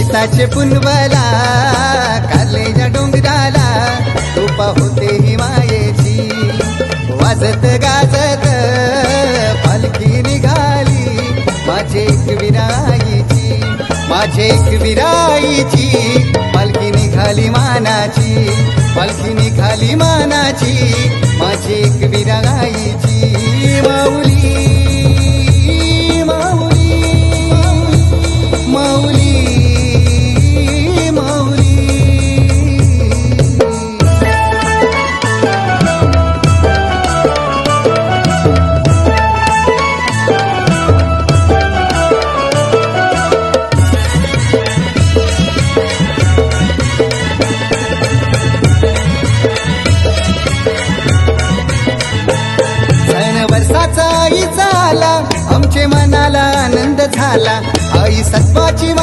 गीताचे पुनवला कालेच्या डोंगराला रूपा होते ही मायेची वाजत गाजत पालखी निघाली माझे एक विराईची माझे एक विराईची पालखी निघाली मानाची पालखी निघाली मानाची माझी एक विराईची माऊली माऊली माऊली माऊली वर्षाचा आईचा आला आमचे मनाला आनंद झाला आई सत्वाची